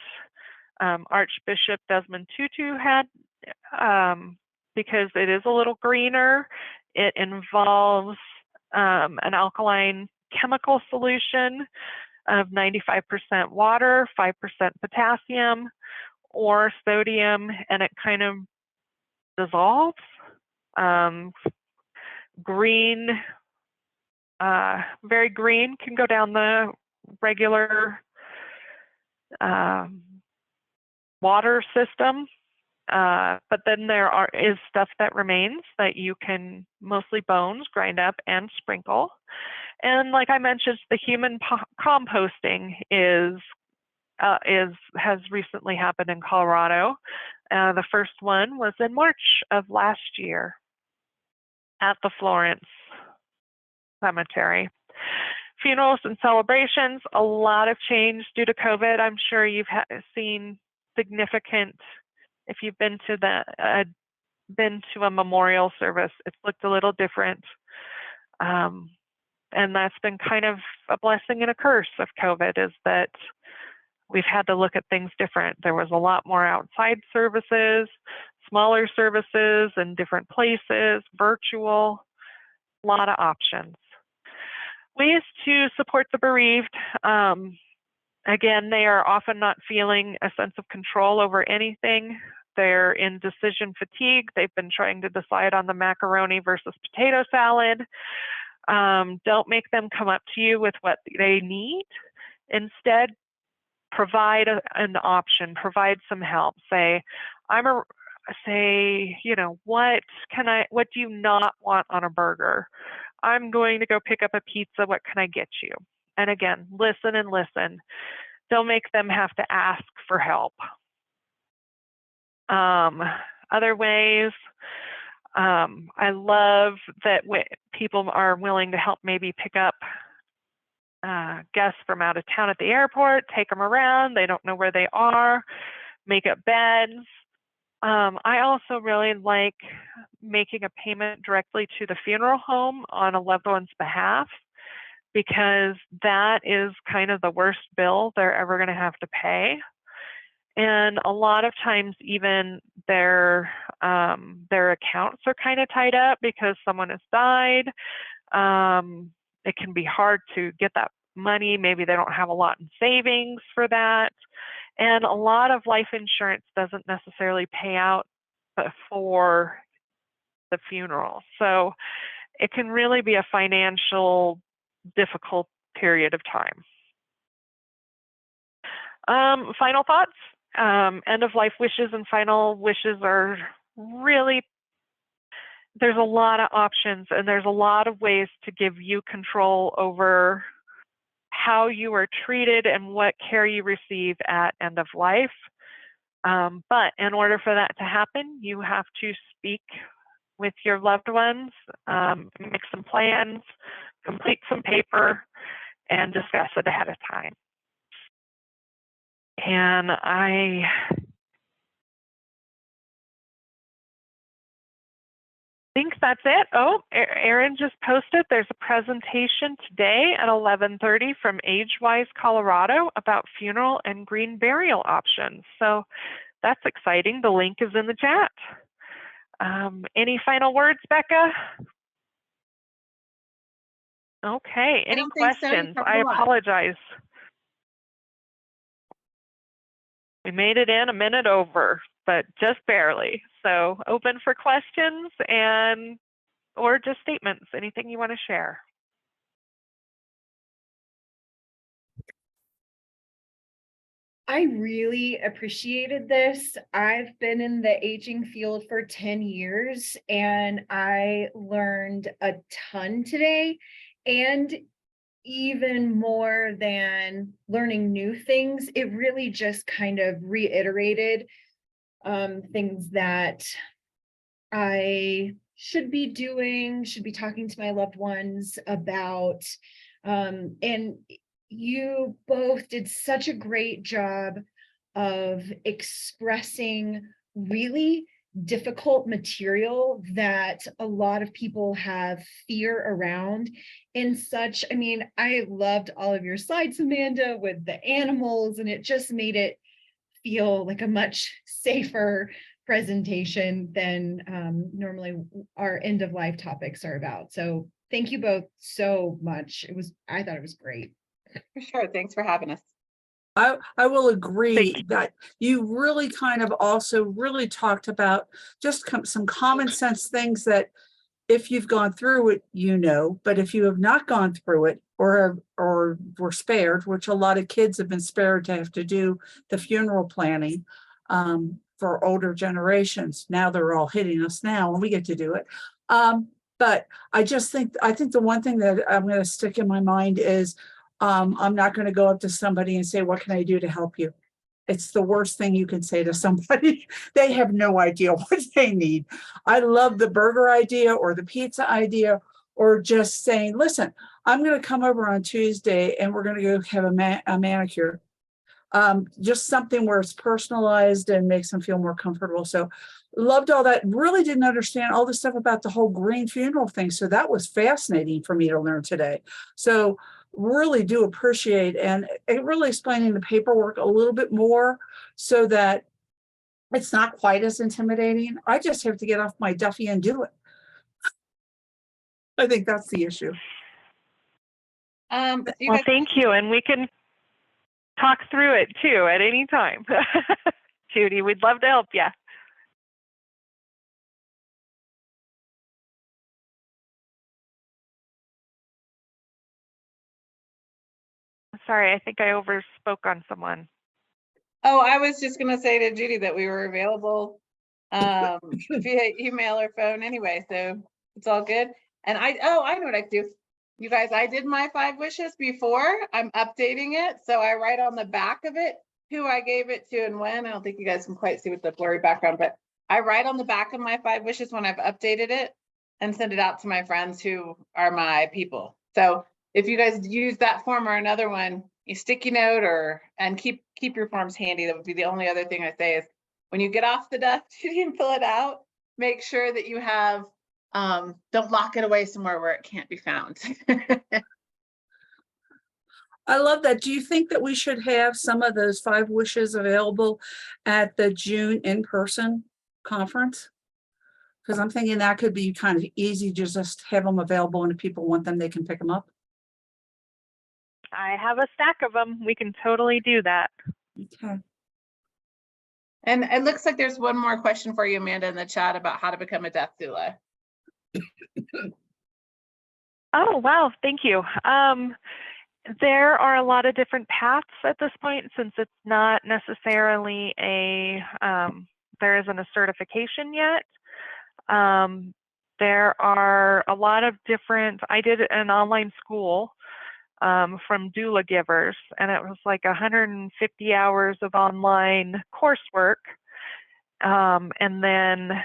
Archbishop Desmond Tutu had, because it is a little greener. It involves an alkaline chemical solution of 95% water, 5% potassium or sodium, and it kind of dissolves. Green, very green, can go down the regular water system. But then there is stuff that remains that you can, mostly bones, grind up and sprinkle. And like I mentioned, the human composting has recently happened in Colorado. The first one was in March of last year at the Florence Cemetery. Funerals and celebrations, a lot of change due to COVID. I'm sure you've seen significant, if you've been to a memorial service, it's looked a little different. And that's been kind of a blessing and a curse of COVID, is that we've had to look at things different. There was a lot more outside services, smaller services in different places, virtual, a lot of options. Ways to support the bereaved. Again, they are often not feeling a sense of control over anything. They're in decision fatigue. They've been trying to decide on the macaroni versus potato salad. Don't make them come up to you with what they need. Instead, provide an option, provide some help. Say, what do you not want on a burger? I'm going to go pick up a pizza. What can I get you? And again, listen and listen. Don't make them have to ask for help. Other ways, I love that people are willing to help, maybe pick up guests from out of town at the airport, take them around. They don't know where they are, make up beds. I also really like making a payment directly to the funeral home on a loved one's behalf, because that is kind of the worst bill they're ever going to have to pay. And a lot of times even their accounts are kind of tied up because someone has died. It can be hard to get that money. Maybe they don't have a lot in savings for that. And a lot of life insurance doesn't necessarily pay out for the funeral. So it can really be a financial difficult period of time. Final thoughts. End of life wishes and final wishes are really, there's a lot of options, and there's a lot of ways to give you control over how you are treated and what care you receive at end of life. But in order for that to happen, you have to speak with your loved ones, make some plans, complete some paper, and discuss it ahead of time. And I think that's it. Oh, Erin just posted, there's a presentation today at 11:30 from AgeWise Colorado about funeral and green burial options. So that's exciting. The link is in the chat. Any final words, Becca? Okay, any questions? So. I apologize. We made it in a minute over, but just barely. So open for questions or just statements, anything you want to share. I really appreciated this. I've been in the aging field for 10 years and I learned a ton today. And even more than learning new things, it really just kind of reiterated things that I should be doing, should be talking to my loved ones about. And you both did such a great job of expressing really difficult material that a lot of people have fear around in such, I mean, I loved all of your slides, Amanda, with the animals, and it just made it feel like a much safer presentation than normally our end of life topics are about. So thank you both so much. I thought it was great. For sure. Thanks for having us. I will agree Thank you. that you really kind of also really talked about just some common sense things that if you've gone through it, you know, but if you have not gone through it or were spared, which a lot of kids have been spared to have to do the funeral planning for older generations. Now they're all hitting us now and we get to do it. But I think the one thing that I'm going to stick in my mind is I'm not going to go up to somebody and say, what can I do to help you? It's the worst thing you can say to somebody. They have no idea what they need. I love the burger idea or the pizza idea, or just saying, listen, I'm going to come over on Tuesday and we're going to go have a manicure. Just something where it's personalized and makes them feel more comfortable. So loved all that. Really didn't understand all the stuff about the whole green funeral thing. So that was fascinating for me to learn today. So really do appreciate and really explaining the paperwork a little bit more so that it's not quite as intimidating. I just have to get off my duffy and do it. I think that's the issue. Well, thank you. And we can talk through it too at any time. Judy, we'd love to help you. Sorry, I think I overspoke on someone. Oh, I was just going to say to Judy that we were available via email or phone anyway, so it's all good. And I know what I can do. You guys, I did my 5 wishes before. I'm updating it. So I write on the back of it who I gave it to and when. I don't think you guys can quite see with the blurry background, but I write on the back of my 5 wishes when I've updated it and send it out to my friends who are my people. So if you guys use that form or another one, you sticky note and keep your forms handy. That would be the only other thing I say is when you get off the desk, you can fill it out. Make sure that you have, don't lock it away somewhere where it can't be found. I love that. Do you think that we should have some of those 5 wishes available at the June in-person conference? Because I'm thinking that could be kind of easy to just have them available, and if people want them, they can pick them up. I have a stack of them. We can totally do that. Okay. And it looks like there's one more question for you, Amanda, in the chat about how to become a death doula. Oh, wow. Thank you. There are a lot of different paths at this point, since it's not necessarily there isn't a certification yet. There are a lot of different, I did an online school from doula givers, and it was like 150 hours of online coursework. And then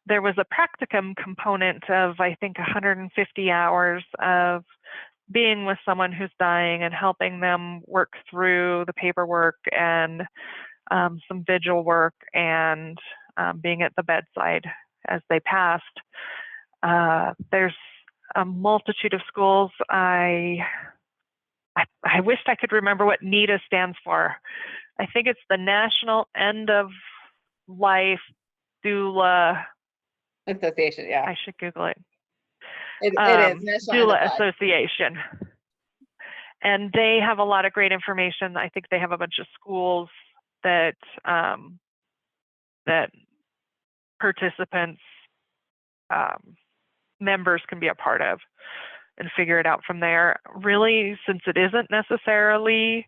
there was a practicum component of, I think, 150 hours of being with someone who's dying and helping them work through the paperwork and some vigil work and being at the bedside as they passed. There's a multitude of schools. I wished I could remember what NEDA stands for. I think it's the National End of Life Doula Association, yeah. I should Google it. It is National Doula Association. And they have a lot of great information. I think they have a bunch of schools that that participants, members can be a part of. and figure it out from there. Really, since it isn't necessarily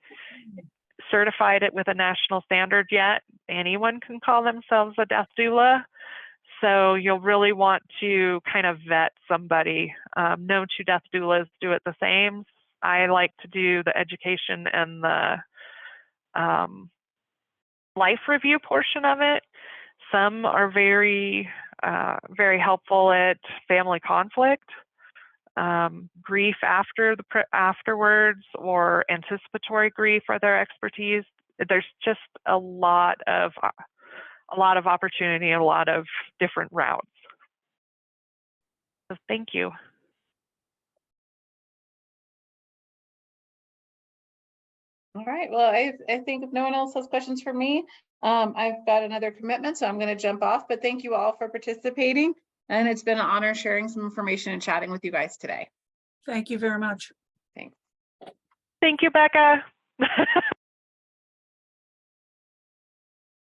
certified it with a national standard yet, anyone can call themselves a death doula. So you'll really want to kind of vet somebody. No two death doulas do it the same. I like to do the education and the life review portion of it. Some are very helpful at family conflict, grief afterwards, or anticipatory grief are their expertise. There's just a lot of opportunity and a lot of different routes. So thank you. All right, well, I think if no one else has questions for me, I've got another commitment, so I'm going to jump off, but thank you all for participating. And it's been an honor sharing some information and chatting with you guys today. Thank you very much. Thanks. Thank you, Becca.